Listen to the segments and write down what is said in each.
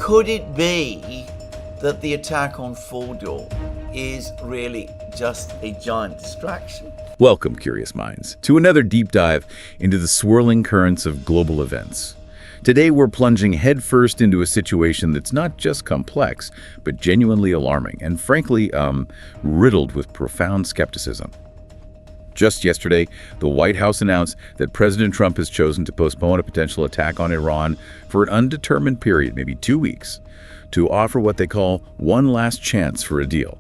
Could it be that the attack on Fordow is really just a giant distraction? Welcome, curious minds, to another deep dive into the swirling currents of global events. Today, we're plunging headfirst into a situation that's not just complex, but genuinely alarming and, frankly, riddled with profound skepticism. Just yesterday, the White House announced that President Trump has chosen to postpone a potential attack on Iran for an undetermined period, maybe 2 weeks, to offer what they call one last chance for a deal.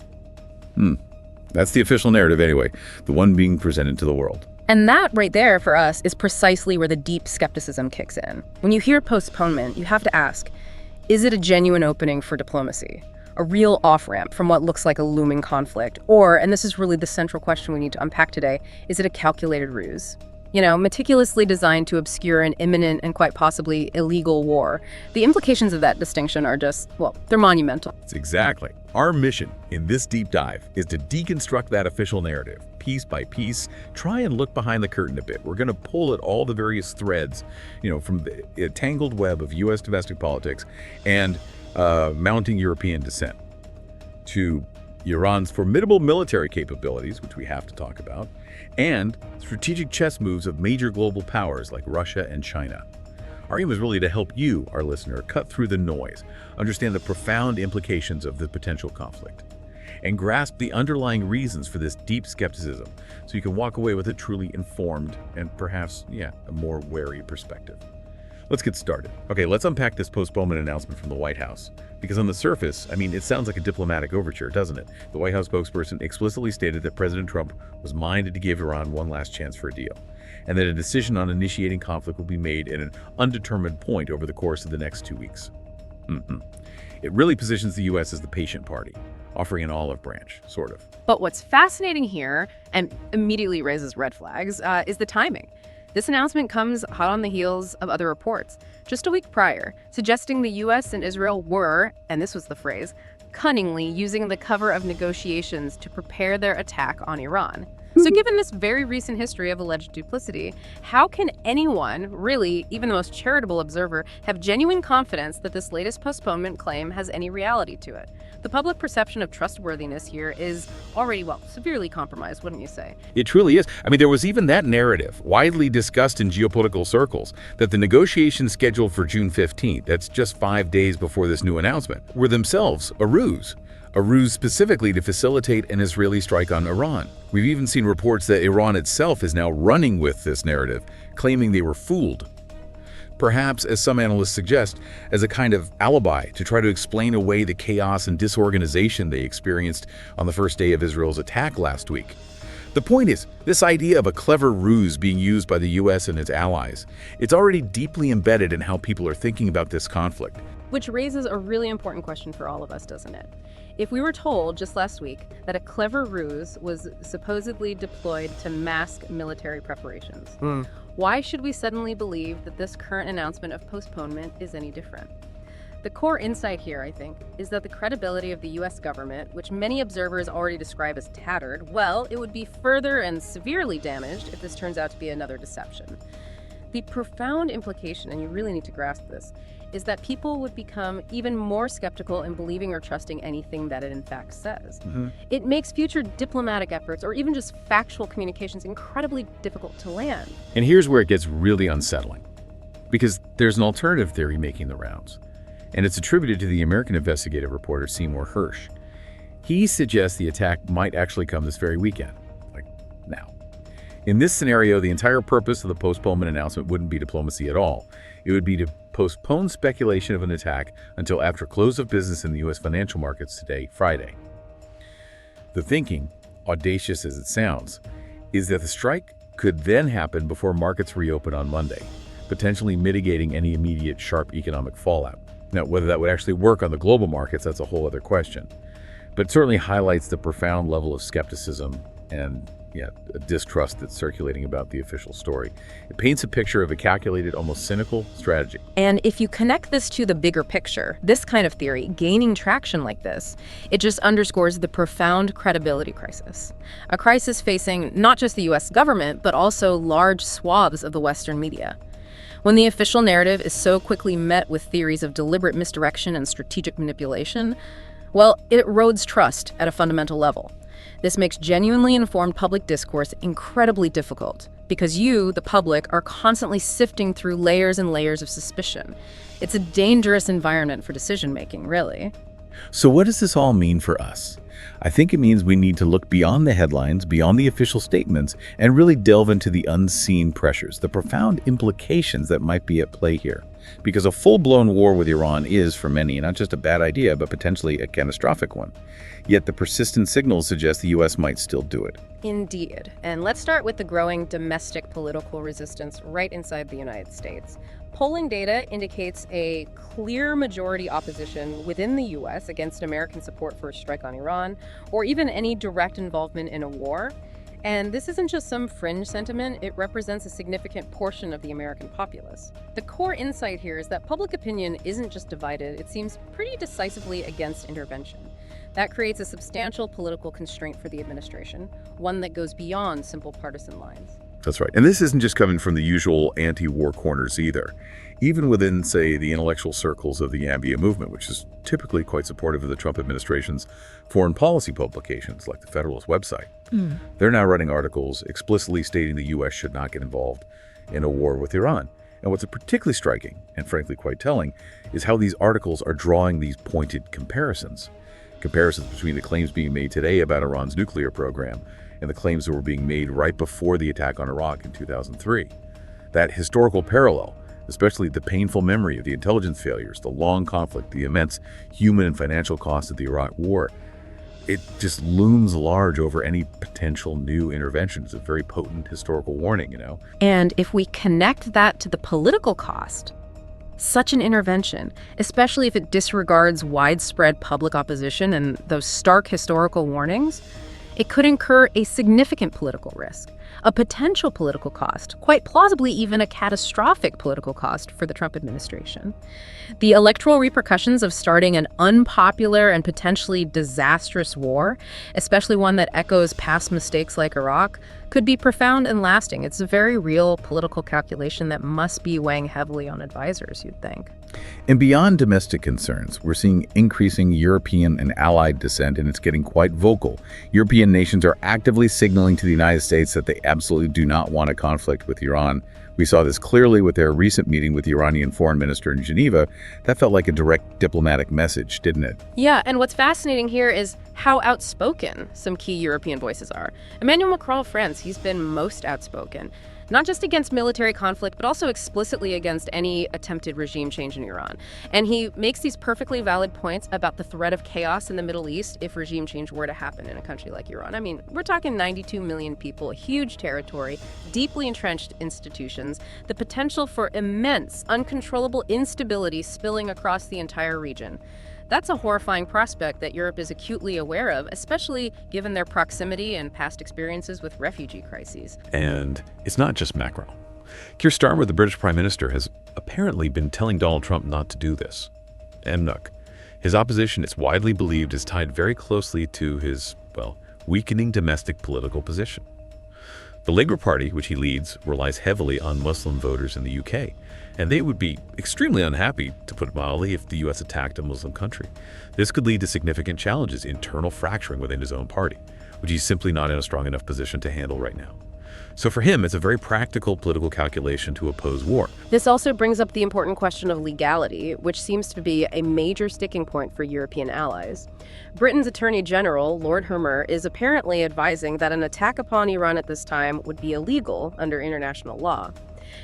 That's the official narrative anyway, the one being presented to the world. And that right there for us is precisely where the deep skepticism kicks in. When you hear postponement, you have to ask, is it a genuine opening for diplomacy? A real off-ramp from what looks like a looming conflict? Or, and this is really the central question we need to unpack today, is it a calculated ruse? Meticulously designed to obscure an imminent and quite possibly illegal war. The implications of that distinction are just, well, they're monumental. Exactly. Our mission in this deep dive is to deconstruct that official narrative, piece by piece, try and look behind the curtain a bit. We're going to pull at all the various threads, from the tangled web of U.S. domestic politics and mounting European dissent, to Iran's formidable military capabilities, which we have to talk about, and strategic chess moves of major global powers like Russia and China. Our aim is really to help you, our listener, cut through the noise, understand the profound implications of the potential conflict, and grasp the underlying reasons for this deep skepticism so you can walk away with a truly informed and perhaps, a more wary perspective. Let's get started. Okay, let's unpack this postponement announcement from the White House. Because on the surface, it sounds like a diplomatic overture, doesn't it? The White House spokesperson explicitly stated that President Trump was minded to give Iran one last chance for a deal, and that a decision on initiating conflict will be made at an undetermined point over the course of the next 2 weeks. It really positions the U.S. as the patient party, offering an olive branch, sort of. But what's fascinating here, and immediately raises red flags, is the timing. This announcement comes hot on the heels of other reports, just a week prior, suggesting the U.S. and Israel were, and this was the phrase, cunningly using the cover of negotiations to prepare their attack on Iran. So given this very recent history of alleged duplicity, how can anyone, really, even the most charitable observer, have genuine confidence that this latest postponement claim has any reality to it? The public perception of trustworthiness here is already, severely compromised, wouldn't you say? It truly is. There was even that narrative, widely discussed in geopolitical circles, that the negotiations scheduled for June 15th, that's just 5 days before this new announcement, were themselves a ruse. A ruse specifically to facilitate an Israeli strike on Iran. We've even seen reports that Iran itself is now running with this narrative, claiming they were fooled. Perhaps, as some analysts suggest, as a kind of alibi to try to explain away the chaos and disorganization they experienced on the first day of Israel's attack last week. The point is, this idea of a clever ruse being used by the U.S. and its allies, it's already deeply embedded in how people are thinking about this conflict. Which raises a really important question for all of us, doesn't it? If we were told just last week that a clever ruse was supposedly deployed to mask military preparations, why should we suddenly believe that this current announcement of postponement is any different? The core insight here, I think, is that the credibility of the U.S. government, which many observers already describe as tattered, it would be further and severely damaged if this turns out to be another deception. The profound implication, and you really need to grasp this, is that people would become even more skeptical in believing or trusting anything that it in fact says. It makes future diplomatic efforts or even just factual communications incredibly difficult to land. And here's where it gets really unsettling, because there's an alternative theory making the rounds, and it's attributed to the American investigative reporter Seymour Hersh. He suggests the attack might actually come this very weekend, like now. In this scenario, the entire purpose of the postponement announcement wouldn't be diplomacy at all. It would be to postpone speculation of an attack until after close of business in the U.S. financial markets today, Friday. The thinking, audacious as it sounds, is that the strike could then happen before markets reopen on Monday, potentially mitigating any immediate sharp economic fallout. Now, whether that would actually work on the global markets, that's a whole other question. But it certainly highlights the profound level of skepticism and a distrust that's circulating about the official story. It paints a picture of a calculated, almost cynical strategy. And if you connect this to the bigger picture, this kind of theory, gaining traction like this, it just underscores the profound credibility crisis. A crisis facing not just the U.S. government, but also large swaths of the Western media. When the official narrative is so quickly met with theories of deliberate misdirection and strategic manipulation, well, it erodes trust at a fundamental level. This makes genuinely informed public discourse incredibly difficult because you, the public, are constantly sifting through layers and layers of suspicion. It's a dangerous environment for decision-making, really. So what does this all mean for us? I think it means we need to look beyond the headlines, beyond the official statements, and really delve into the unseen pressures, the profound implications that might be at play here. Because a full-blown war with Iran is, for many, not just a bad idea, but potentially a catastrophic one. Yet the persistent signals suggest the U.S. might still do it. Indeed. And let's start with the growing domestic political resistance right inside the United States. Polling data indicates a clear majority opposition within the U.S. against American support for a strike on Iran, or even any direct involvement in a war. And this isn't just some fringe sentiment, it represents a significant portion of the American populace. The core insight here is that public opinion isn't just divided, it seems pretty decisively against intervention. That creates a substantial political constraint for the administration, one that goes beyond simple partisan lines. That's right. And this isn't just coming from the usual anti-war corners either. Even within, say, the intellectual circles of the Ambia movement, which is typically quite supportive of the Trump administration's foreign policy publications, like the Federalist website. They're now writing articles explicitly stating the U.S. should not get involved in a war with Iran. And what's particularly striking, and frankly quite telling, is how these articles are drawing these pointed comparisons. Comparisons between the claims being made today about Iran's nuclear program and the claims that were being made right before the attack on Iraq in 2003. That historical parallel, especially the painful memory of the intelligence failures, the long conflict, the immense human and financial cost of the Iraq War, it just looms large over any potential new intervention. It's a very potent historical warning, you know. And if we connect that to the political cost, such an intervention, especially if it disregards widespread public opposition and those stark historical warnings, it could incur a significant political risk, a potential political cost, quite plausibly even a catastrophic political cost for the Trump administration. The electoral repercussions of starting an unpopular and potentially disastrous war, especially one that echoes past mistakes like Iraq, could be profound and lasting. It's a very real political calculation that must be weighing heavily on advisors, you'd think. And beyond domestic concerns, we're seeing increasing European and allied dissent, and it's getting quite vocal. European nations are actively signaling to the United States that they absolutely do not want a conflict with Iran. We saw this clearly with their recent meeting with the Iranian foreign minister in Geneva. That felt like a direct diplomatic message, didn't it? Yeah, and what's fascinating here is how outspoken some key European voices are. Emmanuel Macron of France, he's been most outspoken. Not just against military conflict, but also explicitly against any attempted regime change in Iran. And he makes these perfectly valid points about the threat of chaos in the Middle East if regime change were to happen in a country like Iran. I mean, we're talking 92 million people, a huge territory, deeply entrenched institutions, the potential for immense, uncontrollable instability spilling across the entire region. That's a horrifying prospect that Europe is acutely aware of, especially given their proximity and past experiences with refugee crises. And it's not just Macron. Keir Starmer, the British Prime Minister, has apparently been telling Donald Trump not to do this. And look, his opposition, it's widely believed, is tied very closely to his, well, weakening domestic political position. The Labour Party, which he leads, relies heavily on Muslim voters in the UK, and they would be extremely unhappy, to put it mildly, if the US attacked a Muslim country. This could lead to significant challenges, internal fracturing within his own party, which he's simply not in a strong enough position to handle right now. So for him, it's a very practical political calculation to oppose war. This also brings up the important question of legality, which seems to be a major sticking point for European allies. Britain's Attorney General, Lord Hermer, is apparently advising that an attack upon Iran at this time would be illegal under international law.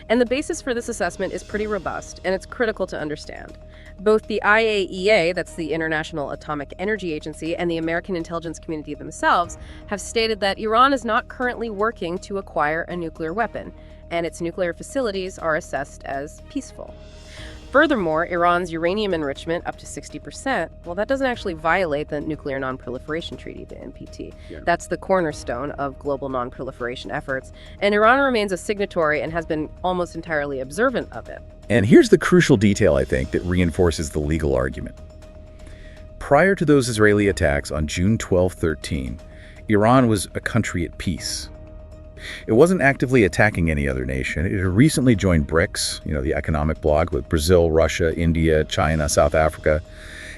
And the basis for this assessment is pretty robust, and it's critical to understand. Both the IAEA, that's the International Atomic Energy Agency, and the American intelligence community themselves have stated that Iran is not currently working to acquire a nuclear weapon, and its nuclear facilities are assessed as peaceful. Furthermore, Iran's uranium enrichment, up to 60%, well, that doesn't actually violate the Nuclear Non-Proliferation Treaty, the NPT. Yeah. That's the cornerstone of global non-proliferation efforts, and Iran remains a signatory and has been almost entirely observant of it. And here's the crucial detail, I think, that reinforces the legal argument. Prior to those Israeli attacks on June 12, 13, Iran was a country at peace. It wasn't actively attacking any other nation. It had recently joined BRICS, the economic bloc with Brazil, Russia, India, China, South Africa,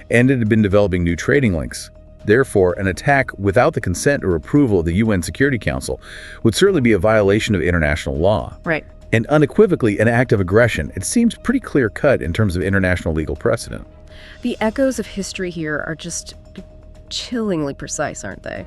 and it had been developing new trading links. Therefore, an attack without the consent or approval of the UN Security Council would certainly be a violation of international law. Right. And unequivocally an act of aggression. It seems pretty clear-cut in terms of international legal precedent. The echoes of history here are just chillingly precise, aren't they?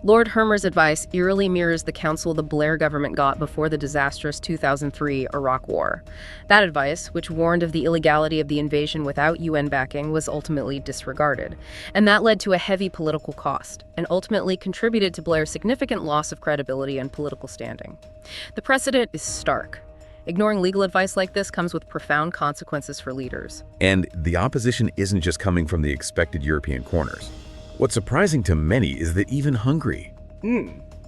Lord Hermer's advice eerily mirrors the counsel the Blair government got before the disastrous 2003 Iraq War. That advice, which warned of the illegality of the invasion without UN backing, was ultimately disregarded. And that led to a heavy political cost, and ultimately contributed to Blair's significant loss of credibility and political standing. The precedent is stark. Ignoring legal advice like this comes with profound consequences for leaders. And the opposition isn't just coming from the expected European corners. What's surprising to many is that even Hungary,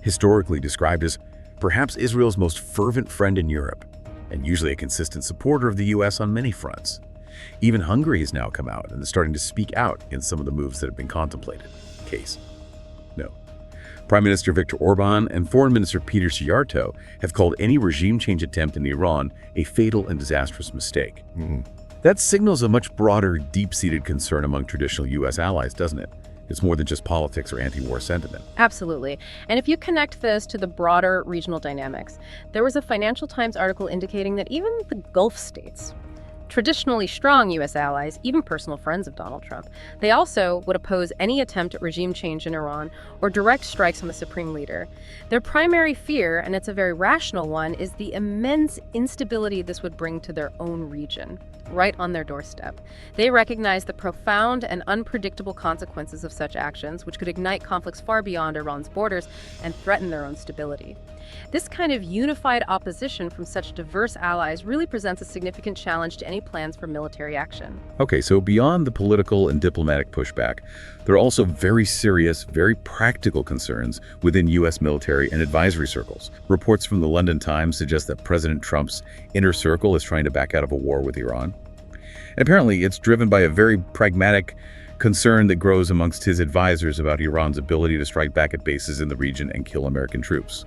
historically described as perhaps Israel's most fervent friend in Europe, and usually a consistent supporter of the US on many fronts, even Hungary has now come out and is starting to speak out against some of the moves that have been contemplated. Case: no. Prime Minister Viktor Orban and Foreign Minister Peter Szijjártó have called any regime change attempt in Iran a fatal and disastrous mistake. That signals a much broader, deep-seated concern among traditional US allies, doesn't it? It's more than just politics or anti-war sentiment. Absolutely. And if you connect this to the broader regional dynamics, there was a Financial Times article indicating that even the Gulf states, traditionally strong U.S. allies, even personal friends of Donald Trump, they also would oppose any attempt at regime change in Iran or direct strikes on the supreme leader. Their primary fear, and it's a very rational one, is the immense instability this would bring to their own region, right on their doorstep. They recognize the profound and unpredictable consequences of such actions, which could ignite conflicts far beyond Iran's borders and threaten their own stability. This kind of unified opposition from such diverse allies really presents a significant challenge to any plans for military action. Okay, so beyond the political and diplomatic pushback, there are also very serious, very practical concerns within U.S. military and advisory circles. Reports from the London Times suggest that President Trump's inner circle is trying to back out of a war with Iran. And apparently, it's driven by a very pragmatic concern that grows amongst his advisors about Iran's ability to strike back at bases in the region and kill American troops.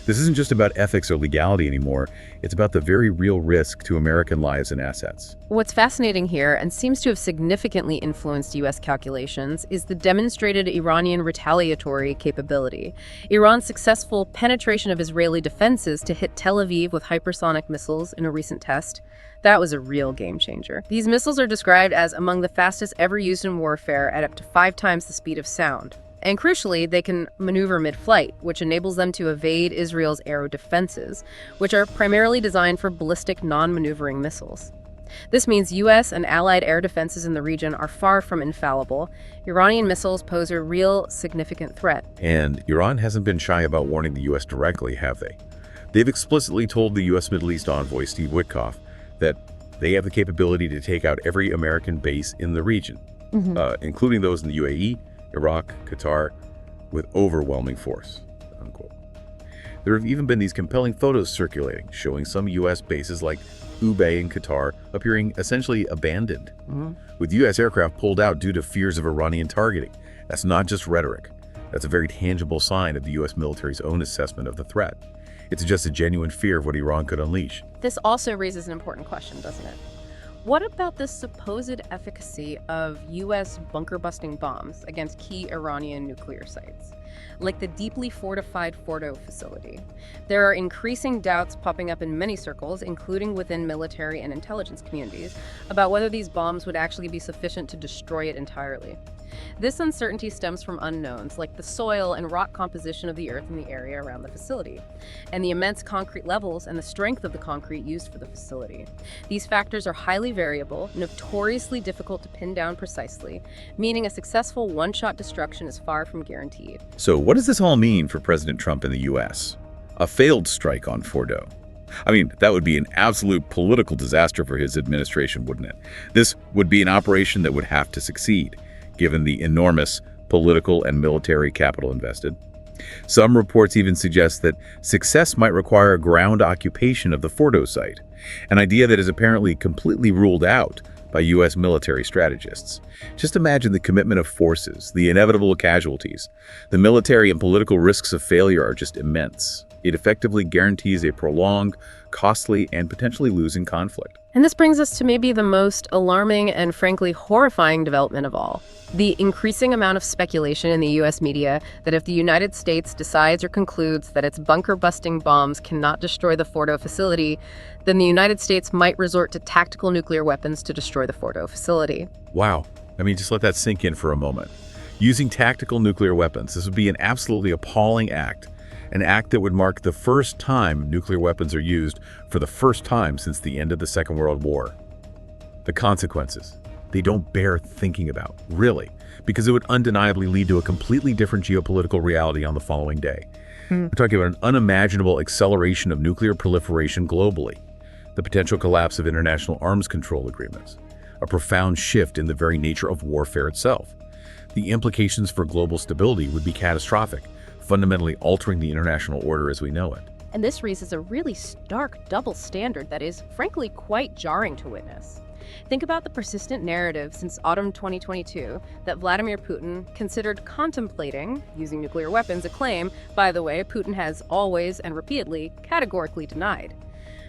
This isn't just about ethics or legality anymore, it's about the very real risk to American lives and assets. What's fascinating here, and seems to have significantly influenced U.S. calculations, is the demonstrated Iranian retaliatory capability. Iran's successful penetration of Israeli defenses to hit Tel Aviv with hypersonic missiles in a recent test, that was a real game changer. These missiles are described as among the fastest ever used in warfare at up to 5 times the speed of sound. And crucially, they can maneuver mid-flight, which enables them to evade Israel's aero defenses, which are primarily designed for ballistic non-maneuvering missiles. This means U.S. and allied air defenses in the region are far from infallible. Iranian missiles pose a real significant threat. And Iran hasn't been shy about warning the U.S. directly, have they? They've explicitly told the U.S. Middle East envoy, Steve Witkoff, that they have the capability to take out every American base in the region, including those in the UAE, Iraq, Qatar, with overwhelming force, unquote. There have even been these compelling photos circulating, showing some U.S. bases like Ubay in Qatar appearing essentially abandoned, with U.S. aircraft pulled out due to fears of Iranian targeting. That's not just rhetoric. That's a very tangible sign of the U.S. military's own assessment of the threat. It's just a genuine fear of what Iran could unleash. This also raises an important question, doesn't it? What about the supposed efficacy of U.S. bunker-busting bombs against key Iranian nuclear sites, like the deeply fortified Fordo facility? There are increasing doubts popping up in many circles, including within military and intelligence communities, about whether these bombs would actually be sufficient to destroy it entirely. This uncertainty stems from unknowns, like the soil and rock composition of the earth in the area around the facility, and the immense concrete levels and the strength of the concrete used for the facility. These factors are highly variable, notoriously difficult to pin down precisely, meaning a successful one-shot destruction is far from guaranteed. So what does this all mean for President Trump and the U.S.? A failed strike on Fordo. I mean, that would be an absolute political disaster for his administration, wouldn't it? This would be an operation that would have to succeed, given the enormous political and military capital invested. Some reports even suggest that success might require a ground occupation of the Fordo site, an idea that is apparently completely ruled out by U.S. military strategists. Just imagine the commitment of forces, the inevitable casualties. The military and political risks of failure are just immense. It effectively guarantees a prolonged, costly, and potentially losing conflict. And this brings us to maybe the most alarming and frankly horrifying development of all. The increasing amount of speculation in the US media that if the United States decides or concludes that its bunker-busting bombs cannot destroy the Fordo facility, then the United States might resort to tactical nuclear weapons to destroy the Fordo facility. Wow. I mean, just let that sink in for a moment. Using tactical nuclear weapons, this would be an absolutely appalling act. An act that would mark the first time nuclear weapons are used for the first time since the end of the Second World War. The consequences, they don't bear thinking about, really, because it would undeniably lead to a completely different geopolitical reality on the following day. We're talking about an unimaginable acceleration of nuclear proliferation globally, the potential collapse of international arms control agreements, a profound shift in the very nature of warfare itself. The implications for global stability would be catastrophic, fundamentally altering the international order as we know it. And this raises a really stark double standard that is, frankly, quite jarring to witness. Think about the persistent narrative since autumn 2022 that Vladimir Putin considered contemplating using nuclear weapons, a claim, by the way, Putin has always and repeatedly categorically denied.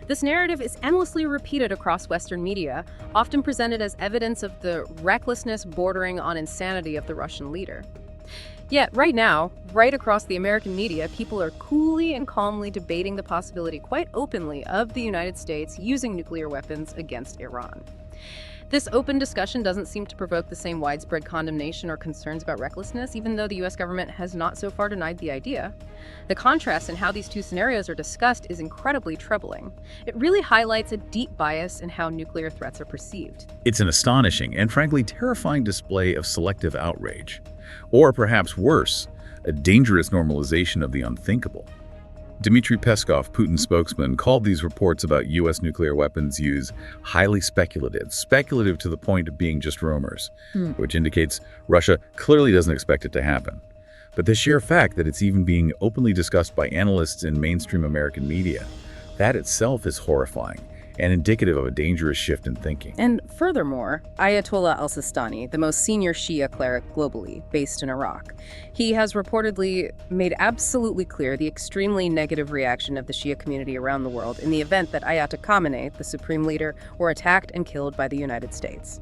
This narrative is endlessly repeated across Western media, often presented as evidence of the recklessness bordering on insanity of the Russian leader. Yet, right now, right across the American media, people are coolly and calmly debating the possibility quite openly of the United States using nuclear weapons against Iran. This open discussion doesn't seem to provoke the same widespread condemnation or concerns about recklessness, even though the US government has not so far denied the idea. The contrast in how these two scenarios are discussed is incredibly troubling. It really highlights a deep bias in how nuclear threats are perceived. It's an astonishing and frankly terrifying display of selective outrage. Or perhaps worse, a dangerous normalization of the unthinkable. Dmitry Peskov, Putin's spokesman, called these reports about U.S. nuclear weapons use highly speculative to the point of being just rumors, which indicates Russia clearly doesn't expect it to happen. But the sheer fact that it's even being openly discussed by analysts in mainstream American media, that itself is horrifying and indicative of a dangerous shift in thinking. And furthermore, Ayatollah al-Sistani, the most senior Shia cleric globally, based in Iraq, he has reportedly made absolutely clear the extremely negative reaction of the Shia community around the world in the event that Ayatollah Khamenei, the supreme leader, were attacked and killed by the United States.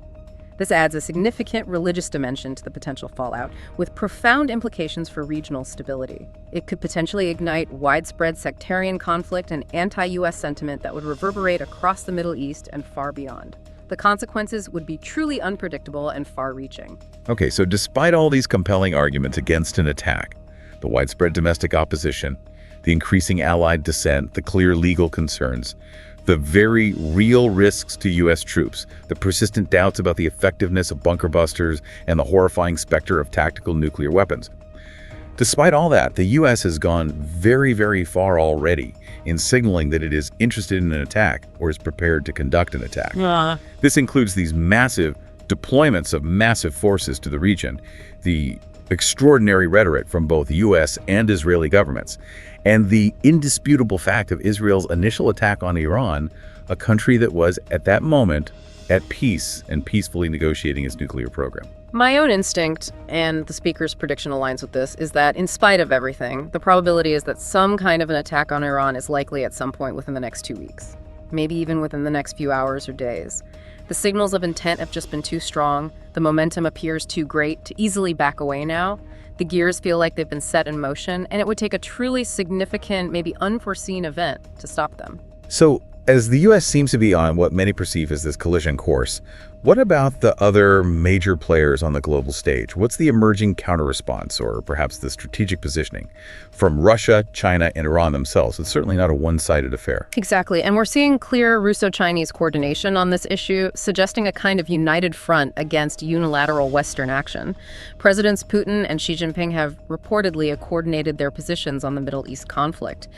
This adds a significant religious dimension to the potential fallout, with profound implications for regional stability. It could potentially ignite widespread sectarian conflict and anti-US sentiment that would reverberate across the Middle East and far beyond. The consequences would be truly unpredictable and far-reaching. Okay, so despite all these compelling arguments against an attack, the widespread domestic opposition, the increasing allied dissent, the clear legal concerns, the very real risks to U.S. troops, the persistent doubts about the effectiveness of bunker busters, and the horrifying specter of tactical nuclear weapons. Despite all that, the U.S. has gone very, very far already in signaling that it is interested in an attack or is prepared to conduct an attack. This includes these massive deployments of massive forces to the region, the extraordinary rhetoric from both U.S. and Israeli governments, and the indisputable fact of Israel's initial attack on Iran, a country that was, at that moment, at peace and peacefully negotiating its nuclear program. My own instinct, and the speaker's prediction aligns with this, is that in spite of everything, the probability is that some kind of an attack on Iran is likely at some point within the next 2 weeks, maybe even within the next few hours or days. The signals of intent have just been too strong, the momentum appears too great to easily back away now. The gears feel like they've been set in motion, and it would take a truly significant, maybe unforeseen event to stop them. So, as the U.S. seems to be on what many perceive as this collision course, what about the other major players on the global stage? What's the emerging counter-response, or perhaps the strategic positioning, from Russia, China, and Iran themselves? It's certainly not a one-sided affair. Exactly, and we're seeing clear Russo-Chinese coordination on this issue, suggesting a kind of united front against unilateral Western action. Presidents Putin and Xi Jinping have reportedly coordinated their positions on the Middle East conflict.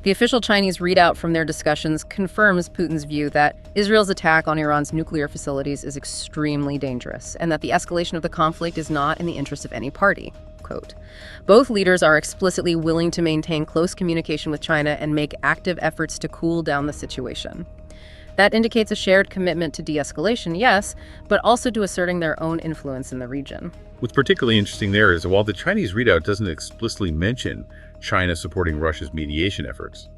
The official Chinese readout from their discussions confirms Putin's view that Israel's attack on Iran's nuclear facilities is extremely dangerous, and that the escalation of the conflict is not in the interest of any party. Quote, both leaders are explicitly willing to maintain close communication with China and make active efforts to cool down the situation. That indicates a shared commitment to de-escalation, yes, but also to asserting their own influence in the region. What's particularly interesting there is while the Chinese readout doesn't explicitly mention China supporting Russia's mediation efforts.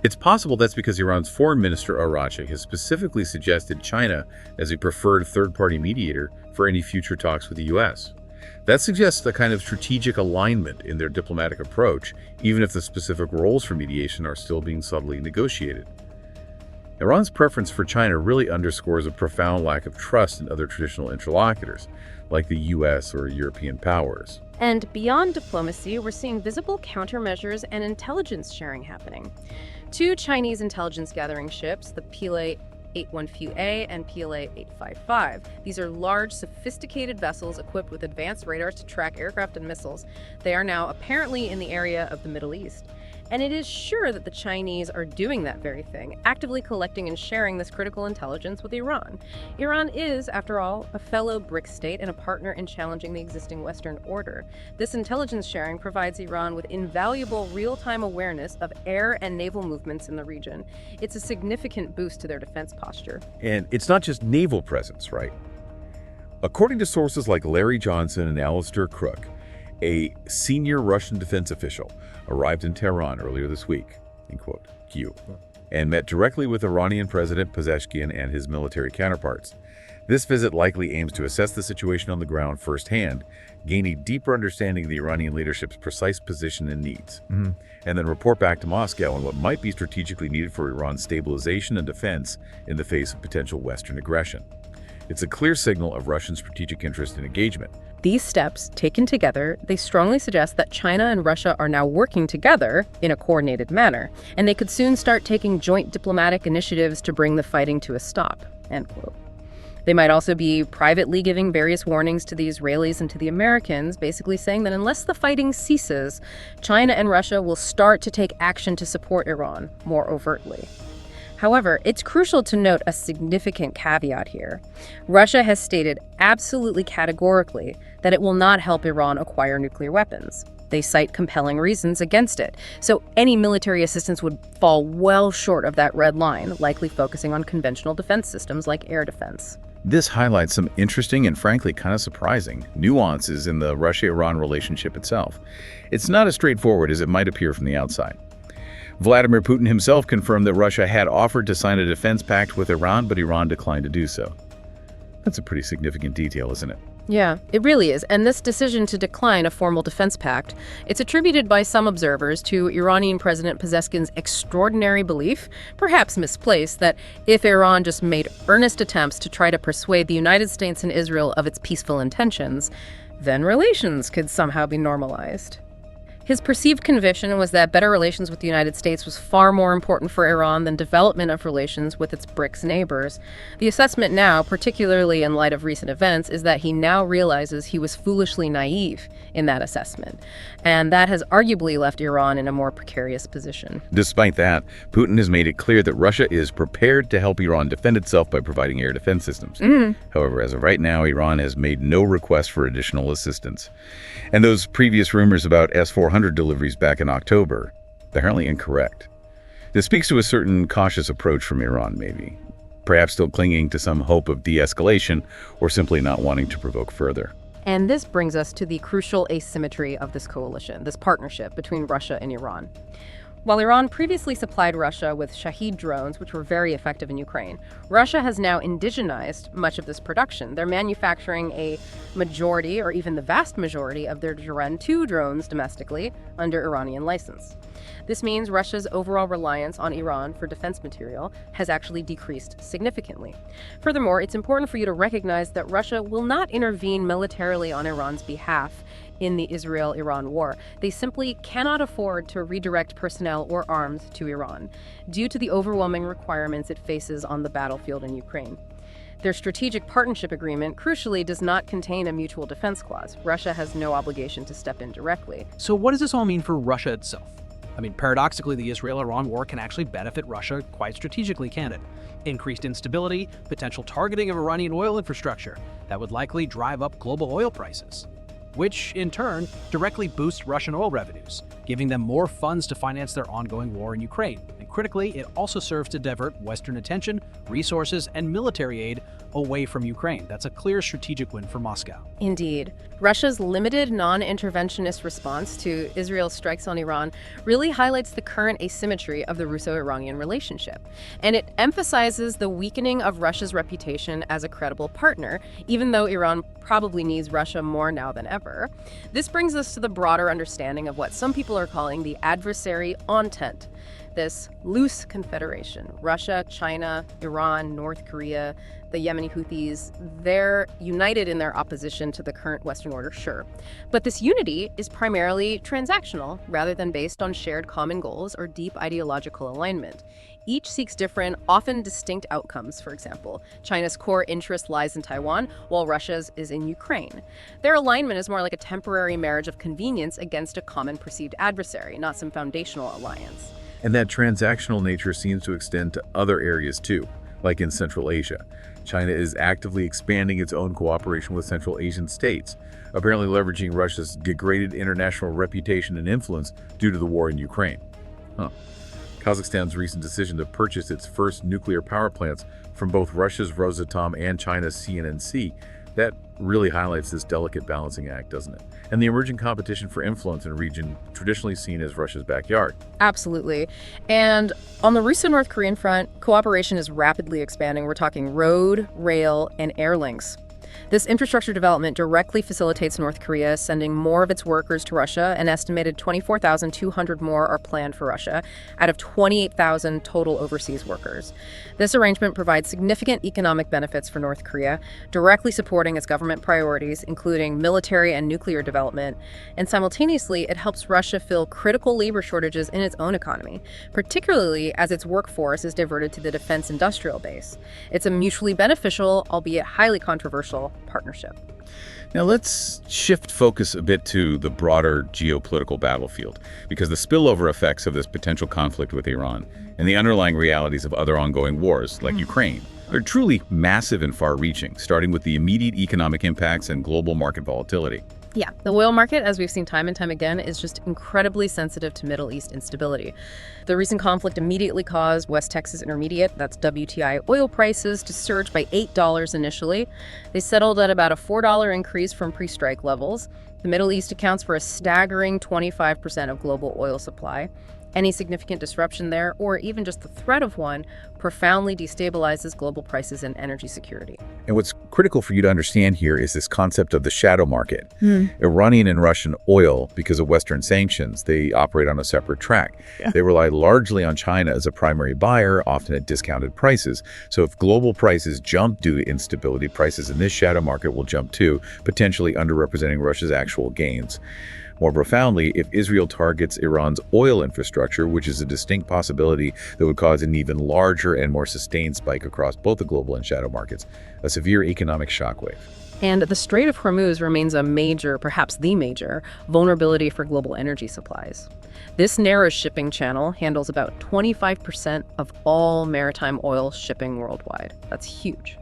It's possible that's because Iran's foreign minister Araghchi has specifically suggested China as a preferred third-party mediator for any future talks with the U.S. That suggests a kind of strategic alignment in their diplomatic approach, even if the specific roles for mediation are still being subtly negotiated. Iran's preference for China really underscores a profound lack of trust in other traditional interlocutors, like the U.S. or European powers. And beyond diplomacy, we're seeing visible countermeasures and intelligence sharing happening. Two Chinese intelligence gathering ships, the PLA 814A and PLA 855. These are large, sophisticated vessels equipped with advanced radars to track aircraft and missiles. They are now apparently in the area of the Middle East. And it is sure that the Chinese are doing that very thing, actively collecting and sharing this critical intelligence with Iran. Iran is, after all, a fellow BRIC state and a partner in challenging the existing Western order. This intelligence sharing provides Iran with invaluable real-time awareness of air and naval movements in the region. It's a significant boost to their defense posture. And it's not just naval presence, right? According to sources like Larry Johnson and Alistair Crook, a senior Russian defense official arrived in Tehran earlier this week, in quote, Q, and met directly with Iranian President Pezeshkian and his military counterparts. This visit likely aims to assess the situation on the ground firsthand, gain a deeper understanding of the Iranian leadership's precise position and needs, and then report back to Moscow on what might be strategically needed for Iran's stabilization and defense in the face of potential Western aggression. It's a clear signal of Russian strategic interest and engagement. These steps, taken together, they strongly suggest that China and Russia are now working together in a coordinated manner, and they could soon start taking joint diplomatic initiatives to bring the fighting to a stop, end quote. They might also be privately giving various warnings to the Israelis and to the Americans, basically saying that unless the fighting ceases, China and Russia will start to take action to support Iran more overtly. However, it's crucial to note a significant caveat here. Russia has stated absolutely categorically that it will not help Iran acquire nuclear weapons. They cite compelling reasons against it, so any military assistance would fall well short of that red line, likely focusing on conventional defense systems like air defense. This highlights some interesting and frankly kind of surprising nuances in the Russia-Iran relationship itself. It's not as straightforward as it might appear from the outside. Vladimir Putin himself confirmed that Russia had offered to sign a defense pact with Iran, but Iran declined to do so. That's a pretty significant detail, isn't it? Yeah, it really is. And this decision to decline a formal defense pact, it's attributed by some observers to Iranian President Pezeshkian's extraordinary belief, perhaps misplaced, that if Iran just made earnest attempts to try to persuade the United States and Israel of its peaceful intentions, then relations could somehow be normalized. His perceived conviction was that better relations with the United States was far more important for Iran than development of relations with its BRICS neighbors. The assessment now, particularly in light of recent events, is that he now realizes he was foolishly naive in that assessment. And that has arguably left Iran in a more precarious position. Despite that, Putin has made it clear that Russia is prepared to help Iran defend itself by providing air defense systems. However, as of right now, Iran has made no request for additional assistance. And those previous rumors about S-400 deliveries back in October, apparently incorrect. This speaks to a certain cautious approach from Iran, maybe. Perhaps still clinging to some hope of de-escalation or simply not wanting to provoke further. And this brings us to the crucial asymmetry of this coalition, this partnership between Russia and Iran. While Iran previously supplied Russia with Shahed drones, which were very effective in Ukraine, Russia has now indigenized much of this production. They're manufacturing a majority, or even the vast majority, of their Jiran 2 drones domestically under Iranian license. This means Russia's overall reliance on Iran for defense material has actually decreased significantly. Furthermore, it's important for you to recognize that Russia will not intervene militarily on Iran's behalf in the Israel-Iran war. They simply cannot afford to redirect personnel or arms to Iran due to the overwhelming requirements it faces on the battlefield in Ukraine. Their strategic partnership agreement, crucially, does not contain a mutual defense clause. Russia has no obligation to step in directly. So what does this all mean for Russia itself? I mean, paradoxically, the Israel-Iran war can actually benefit Russia quite strategically, can it? Increased instability, potential targeting of Iranian oil infrastructure, that would likely drive up global oil prices. which in turn directly boosts Russian oil revenues, giving them more funds to finance their ongoing war in Ukraine. And critically, it also serves to divert Western attention, resources, and military aid away from Ukraine. That's a clear strategic win for Moscow. Indeed. Russia's limited non-interventionist response to Israel's strikes on Iran really highlights the current asymmetry of the Russo-Iranian relationship. And it emphasizes the weakening of Russia's reputation as a credible partner, even though Iran probably needs Russia more now than ever. This brings us to the broader understanding of what some people are calling the adversary entente. This loose confederation, Russia, China, Iran, North Korea, the Yemeni Houthis, they're united in their opposition to the current Western order, sure. But this unity is primarily transactional rather than based on shared common goals or deep ideological alignment. Each seeks different, often distinct outcomes. For example, China's core interest lies in Taiwan, while Russia's is in Ukraine. Their alignment is more like a temporary marriage of convenience against a common perceived adversary, not some foundational alliance. And that transactional nature seems to extend to other areas too, like in Central Asia. China is actively expanding its own cooperation with Central Asian states, apparently leveraging Russia's degraded international reputation and influence due to the war in Ukraine. Kazakhstan's recent decision to purchase its first nuclear power plants from both Russia's Rosatom and China's CNNC, that really highlights this delicate balancing act, doesn't it? And the emerging competition for influence in a region traditionally seen as Russia's backyard. Absolutely. And on the Russo-North Korean front, cooperation is rapidly expanding. We're talking road, rail, and air links. This infrastructure development directly facilitates North Korea sending more of its workers to Russia. An estimated 24,200 more are planned for Russia, out of 28,000 total overseas workers. This arrangement provides significant economic benefits for North Korea, directly supporting its government priorities, including military and nuclear development. And simultaneously, it helps Russia fill critical labor shortages in its own economy, particularly as its workforce is diverted to the defense industrial base. It's a mutually beneficial, albeit highly controversial, partnership. Now let's shift focus a bit to the broader geopolitical battlefield, because the spillover effects of this potential conflict with Iran and the underlying realities of other ongoing wars, like Ukraine, are truly massive and far-reaching, starting with the immediate economic impacts and global market volatility. Yeah, the oil market, as we've seen time and time again, is just incredibly sensitive to Middle East instability. The recent conflict immediately caused West Texas Intermediate, that's WTI oil prices, to surge by $8 initially. They settled at about a $4 increase from pre-strike levels. The Middle East accounts for a staggering 25% of global oil supply. Any significant disruption there, or even just the threat of one, profoundly destabilizes global prices and energy security. And what's critical for you to understand here is this concept of the shadow market. Iranian and Russian oil, because of Western sanctions, they operate on a separate track. They rely largely on China as a primary buyer, often at discounted prices. So if global prices jump due to instability, prices in this shadow market will jump too, potentially underrepresenting Russia's actual gains. More profoundly, if Israel targets Iran's oil infrastructure, which is a distinct possibility that would cause an even larger and more sustained spike across both the global and shadow markets, a severe economic shockwave. And the Strait of Hormuz remains a major, perhaps the major, vulnerability for global energy supplies. This narrow shipping channel handles about 25% of all maritime oil shipping worldwide. That's huge.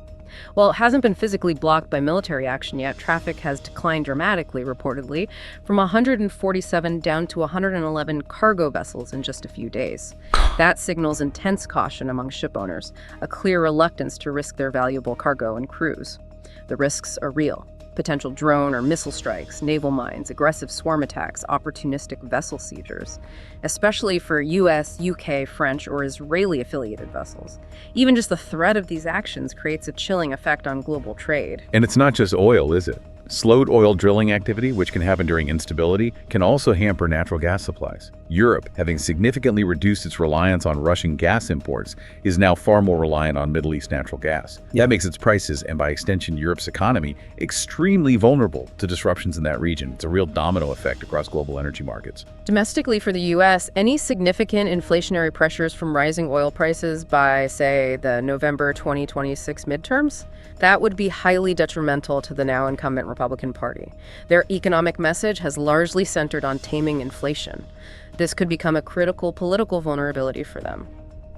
While it hasn't been physically blocked by military action yet, traffic has declined dramatically, reportedly, from 147 down to 111 cargo vessels in just a few days. That signals intense caution among ship owners, a clear reluctance to risk their valuable cargo and crews. The risks are real. Potential drone or missile strikes, naval mines, aggressive swarm attacks, opportunistic vessel seizures, especially for US, UK, French, or Israeli-affiliated vessels. Even just the threat of these actions creates a chilling effect on global trade. And it's not just oil, is it? Slowed oil drilling activity, which can happen during instability, can also hamper natural gas supplies. Europe, having significantly reduced its reliance on Russian gas imports, is now far more reliant on Middle East natural gas. That makes its prices, and by extension Europe's economy, extremely vulnerable to disruptions in that region. It's a real domino effect across global energy markets. Domestically for the US, any significant inflationary pressures from rising oil prices by, say, the November 2026 midterms, that would be highly detrimental to the now incumbent Republican Party. Their economic message has largely centered on taming inflation. This could become a critical political vulnerability for them.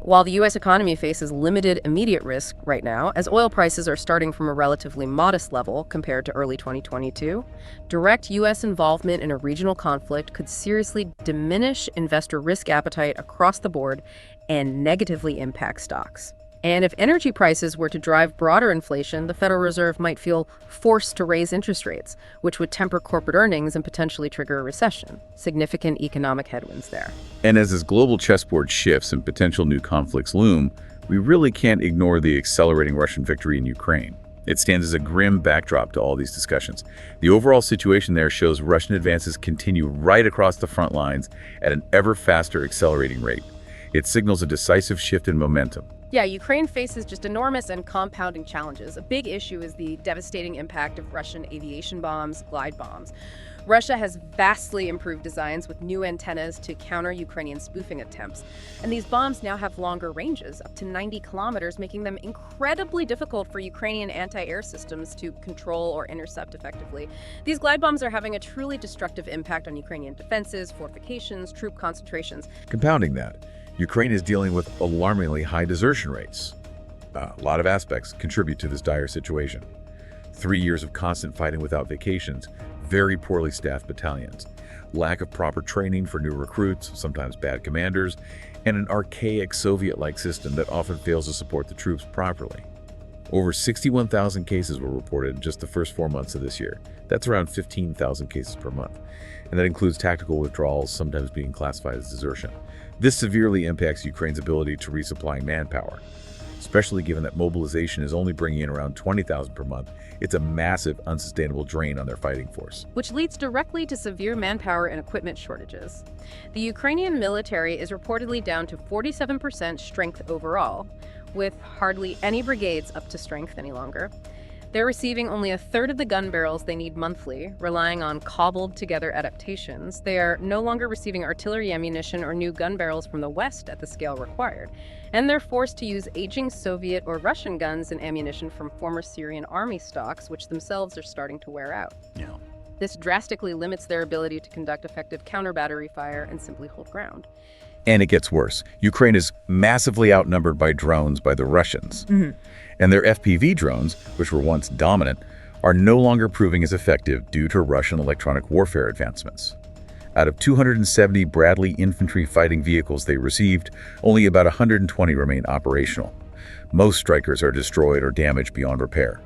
While the U.S. economy faces limited immediate risk right now, as oil prices are starting from a relatively modest level compared to early 2022, direct U.S. involvement in a regional conflict could seriously diminish investor risk appetite across the board and negatively impact stocks. And if energy prices were to drive broader inflation, the Federal Reserve might feel forced to raise interest rates, which would temper corporate earnings and potentially trigger a recession. Significant economic headwinds there. And as this global chessboard shifts and potential new conflicts loom, we really can't ignore the accelerating Russian victory in Ukraine. It stands as a grim backdrop to all these discussions. The overall situation there shows Russian advances continue right across the front lines at an ever faster accelerating rate. It signals a decisive shift in momentum. Yeah, Ukraine faces just enormous and compounding challenges. A big issue is the devastating impact of Russian aviation bombs, glide bombs. Russia has vastly improved designs with new antennas to counter Ukrainian spoofing attempts. And these bombs now have longer ranges, up to 90 kilometers, making them incredibly difficult for Ukrainian anti-air systems to control or intercept effectively. These glide bombs are having a truly destructive impact on Ukrainian defenses, fortifications, troop concentrations. Compounding that, Ukraine is dealing with alarmingly high desertion rates. A lot of aspects contribute to this dire situation. 3 years of constant fighting without vacations, very poorly staffed battalions, lack of proper training for new recruits, sometimes bad commanders, and an archaic Soviet-like system that often fails to support the troops properly. Over 61,000 cases were reported in just the first 4 months of this year. That's around 15,000 cases per month. And that includes tactical withdrawals, sometimes being classified as desertion. This severely impacts Ukraine's ability to resupply manpower, especially given that mobilization is only bringing in around 20,000 per month. It's a massive, unsustainable drain on their fighting force. Which leads directly to severe manpower and equipment shortages. The Ukrainian military is reportedly down to 47% strength overall, with hardly any brigades up to strength any longer. They're receiving only a third of the gun barrels they need monthly, relying on cobbled-together adaptations. They are no longer receiving artillery ammunition or new gun barrels from the West at the scale required. And they're forced to use aging Soviet or Russian guns and ammunition from former Syrian army stocks, which themselves are starting to wear out. Yeah. This drastically limits their ability to conduct effective counter-battery fire and simply hold ground. And it gets worse. Ukraine is massively outnumbered by drones by the Russians. And their FPV drones, which were once dominant, are no longer proving as effective due to Russian electronic warfare advancements. Out of 270 Bradley infantry fighting vehicles they received, only about 120 remain operational. Most Strykers are destroyed or damaged beyond repair.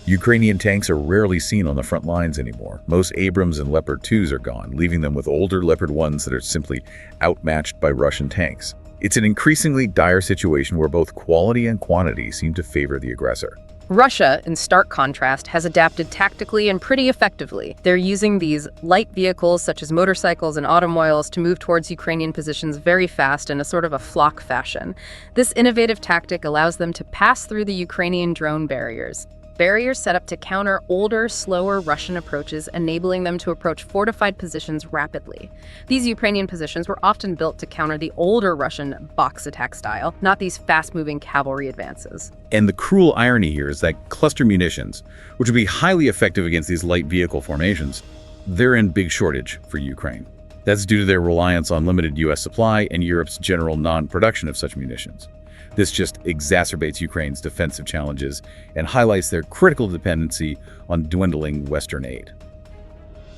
Ukrainian tanks are rarely seen on the front lines anymore. Most Abrams and Leopard 2s are gone, leaving them with older Leopard 1s that are simply outmatched by Russian tanks. It's an increasingly dire situation where both quality and quantity seem to favor the aggressor. Russia, in stark contrast, has adapted tactically and pretty effectively. They're using these light vehicles, such as motorcycles and automobiles, to move towards Ukrainian positions very fast in a sort of a flock fashion. This innovative tactic allows them to pass through the Ukrainian drone barriers. Barriers set up to counter older, slower Russian approaches, enabling them to approach fortified positions rapidly. These Ukrainian positions were often built to counter the older Russian box attack style, not these fast-moving cavalry advances. And the cruel irony here is that cluster munitions, which would be highly effective against these light vehicle formations, they're in big shortage for Ukraine. That's due to their reliance on limited U.S. supply and Europe's general non-production of such munitions. This just exacerbates Ukraine's defensive challenges and highlights their critical dependency on dwindling Western aid.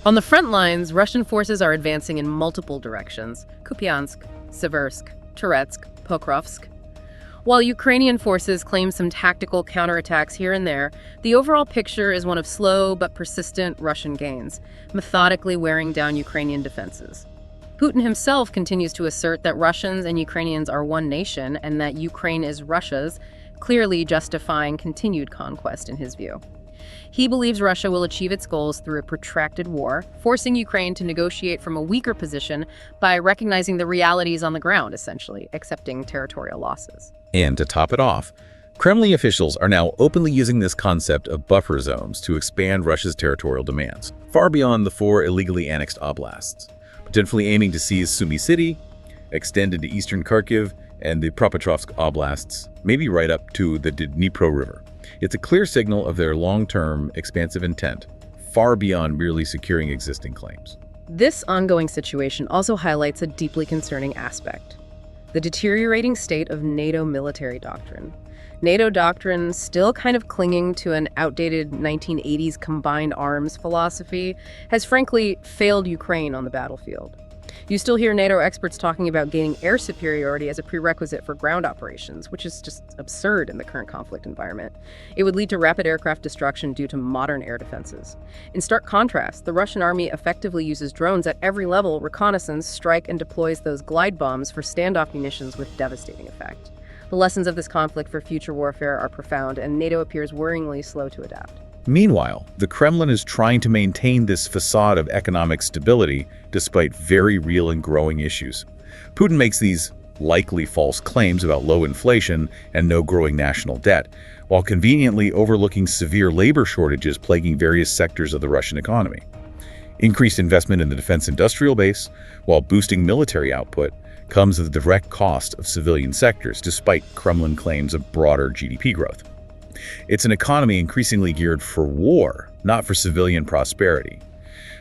On the front lines, Russian forces are advancing in multiple directions: Kupiansk, Seversk, Toretsk, Pokrovsk. While Ukrainian forces claim some tactical counterattacks here and there, the overall picture is one of slow but persistent Russian gains, methodically wearing down Ukrainian defenses. Putin himself continues to assert that Russians and Ukrainians are one nation and that Ukraine is Russia's, clearly justifying continued conquest in his view. He believes Russia will achieve its goals through a protracted war, forcing Ukraine to negotiate from a weaker position by recognizing the realities on the ground, essentially, accepting territorial losses. And to top it off, Kremlin officials are now openly using this concept of buffer zones to expand Russia's territorial demands, far beyond the 4 illegally annexed oblasts, potentially aiming to seize Sumy City, extend into eastern Kharkiv and the Propetrovsk oblasts, maybe right up to the Dnipro River. It's a clear signal of their long-term, expansive intent, far beyond merely securing existing claims. This ongoing situation also highlights a deeply concerning aspect: the deteriorating state of NATO military doctrine. NATO doctrine, still kind of clinging to an outdated 1980s combined arms philosophy, has frankly failed Ukraine on the battlefield. You still hear NATO experts talking about gaining air superiority as a prerequisite for ground operations, which is just absurd in the current conflict environment. It would lead to rapid aircraft destruction due to modern air defenses. In stark contrast, the Russian army effectively uses drones at every level, reconnaissance, strike, and deploys those glide bombs for standoff munitions with devastating effect. The lessons of this conflict for future warfare are profound, and NATO appears worryingly slow to adapt. Meanwhile, the Kremlin is trying to maintain this facade of economic stability despite very real and growing issues. Putin makes these likely false claims about low inflation and no growing national debt, while conveniently overlooking severe labor shortages plaguing various sectors of the Russian economy. Increased investment in the defense industrial base, while boosting military output, comes at the direct cost of civilian sectors, despite Kremlin claims of broader GDP growth. It's an economy increasingly geared for war, not for civilian prosperity.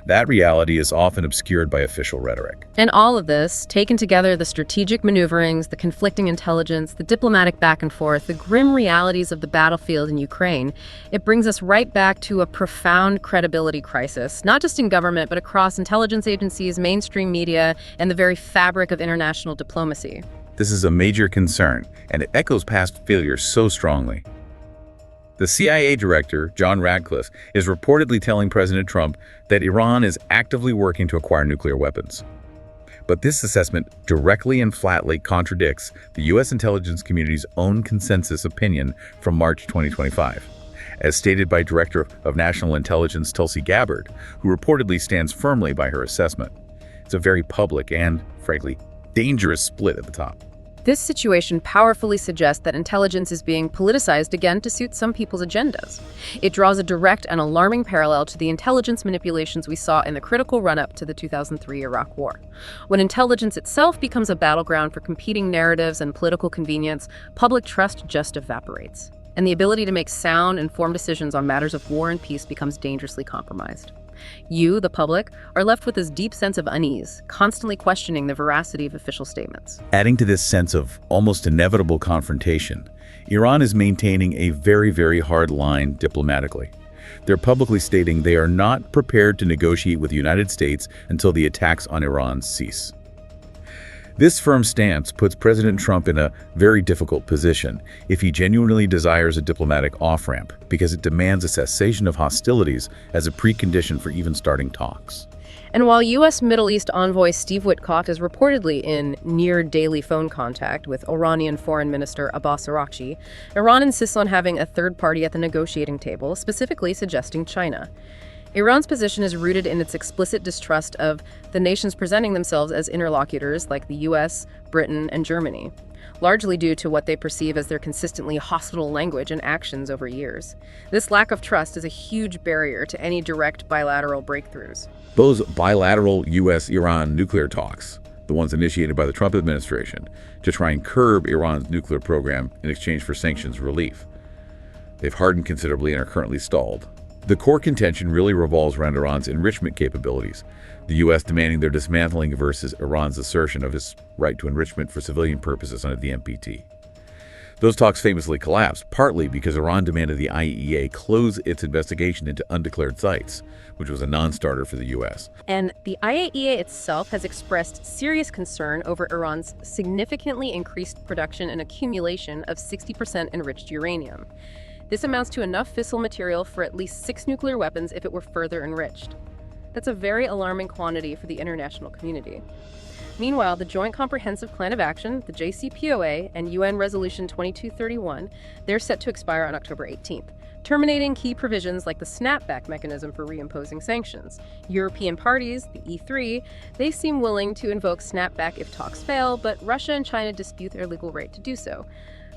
That reality is often obscured by official rhetoric. And all of this, taken together, the strategic maneuverings, the conflicting intelligence, the diplomatic back and forth, the grim realities of the battlefield in Ukraine, it brings us right back to a profound credibility crisis, not just in government, but across intelligence agencies, mainstream media, and the very fabric of international diplomacy. This is a major concern, and it echoes past failures so strongly. The CIA director, John Radcliffe, is reportedly telling President Trump that Iran is actively working to acquire nuclear weapons. But this assessment directly and flatly contradicts the U.S. intelligence community's own consensus opinion from March 2025, as stated by Director of National Intelligence Tulsi Gabbard, who reportedly stands firmly by her assessment. It's a very public and, frankly, dangerous split at the top. This situation powerfully suggests that intelligence is being politicized again to suit some people's agendas. It draws a direct and alarming parallel to the intelligence manipulations we saw in the critical run-up to the 2003 Iraq War. When intelligence itself becomes a battleground for competing narratives and political convenience, public trust just evaporates, and the ability to make sound, informed decisions on matters of war and peace becomes dangerously compromised. You, the public, are left with this deep sense of unease, constantly questioning the veracity of official statements. Adding to this sense of almost inevitable confrontation, Iran is maintaining a very, very hard line diplomatically. They're publicly stating they are not prepared to negotiate with the United States until the attacks on Iran cease. This firm stance puts President Trump in a very difficult position if he genuinely desires a diplomatic off-ramp, because it demands a cessation of hostilities as a precondition for even starting talks. And while U.S. Middle East envoy Steve Witkoff is reportedly in near-daily phone contact with Iranian Foreign Minister Abbas Araghchi, Iran insists on having a third party at the negotiating table, specifically suggesting China. Iran's position is rooted in its explicit distrust of the nations presenting themselves as interlocutors like the US, Britain, and Germany, largely due to what they perceive as their consistently hostile language and actions over years. This lack of trust is a huge barrier to any direct bilateral breakthroughs. Those bilateral US-Iran nuclear talks, the ones initiated by the Trump administration to try and curb Iran's nuclear program in exchange for sanctions relief, they've hardened considerably and are currently stalled. The core contention really revolves around Iran's enrichment capabilities, the U.S. demanding their dismantling versus Iran's assertion of its right to enrichment for civilian purposes under the NPT. Those talks famously collapsed, partly because Iran demanded the IAEA close its investigation into undeclared sites, which was a non-starter for the U.S. And the IAEA itself has expressed serious concern over Iran's significantly increased production and accumulation of 60% enriched uranium. This amounts to enough fissile material for at least 6 nuclear weapons if it were further enriched. That's a very alarming quantity for the international community. Meanwhile, the Joint Comprehensive Plan of Action, the JCPOA, and UN Resolution 2231, they're set to expire on October 18th, terminating key provisions like the snapback mechanism for reimposing sanctions. European parties, the E3, they seem willing to invoke snapback if talks fail, but Russia and China dispute their legal right to do so.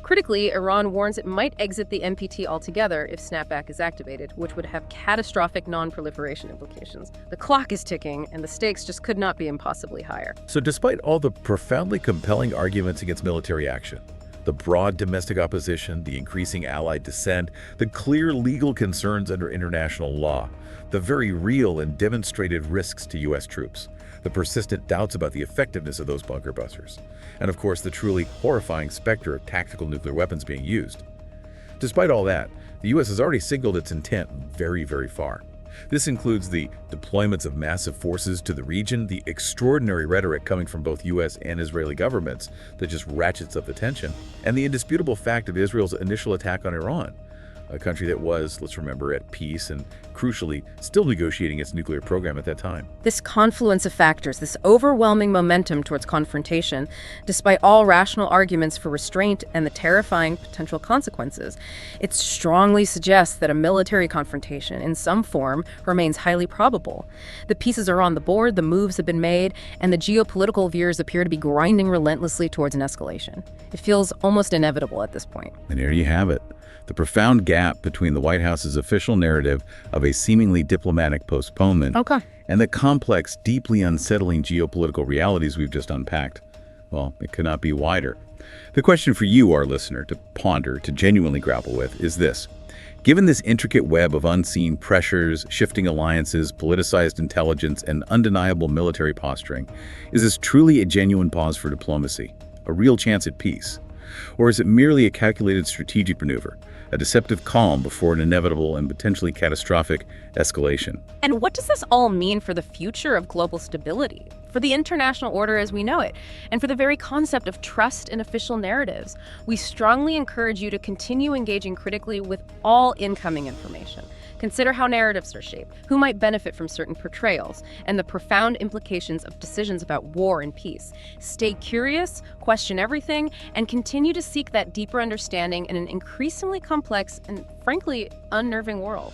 Critically, Iran warns it might exit the NPT altogether if snapback is activated, which would have catastrophic non-proliferation implications. The clock is ticking, and the stakes just could not be impossibly higher. So despite all the profoundly compelling arguments against military action, The broad domestic opposition, the increasing allied dissent, the clear legal concerns under international law, the very real and demonstrated risks to U.S. troops, the persistent doubts about the effectiveness of those bunker busters, and of course the truly horrifying specter of tactical nuclear weapons being used. Despite all that, the U.S. has already signaled its intent very, very far. This includes the deployments of massive forces to the region, the extraordinary rhetoric coming from both U.S. and Israeli governments that just ratchets up the tension, and the indisputable fact of Israel's initial attack on Iran, a country that was, let's remember, at peace and, crucially, still negotiating its nuclear program at that time. This confluence of factors, this overwhelming momentum towards confrontation, despite all rational arguments for restraint and the terrifying potential consequences, it strongly suggests that a military confrontation in some form remains highly probable. The pieces are on the board, the moves have been made, and the geopolitical veers appear to be grinding relentlessly towards an escalation. It feels almost inevitable at this point. And there you have it. The profound gap between the White House's official narrative of a seemingly diplomatic postponement and the complex, deeply unsettling geopolitical realities we've just unpacked. Well, it could not be wider. The question for you, our listener, to ponder, to genuinely grapple with, is this. Given this intricate web of unseen pressures, shifting alliances, politicized intelligence, and undeniable military posturing, is this truly a genuine pause for diplomacy, a real chance at peace? Or is it merely a calculated strategic maneuver, a deceptive calm before an inevitable and potentially catastrophic escalation? And what does this all mean for the future of global stability, for the international order as we know it, and for the very concept of trust in official narratives? We strongly encourage you to continue engaging critically with all incoming information. Consider how narratives are shaped, who might benefit from certain portrayals, and the profound implications of decisions about war and peace. Stay curious, question everything, and continue to seek that deeper understanding in an increasingly complex and, frankly, unnerving world.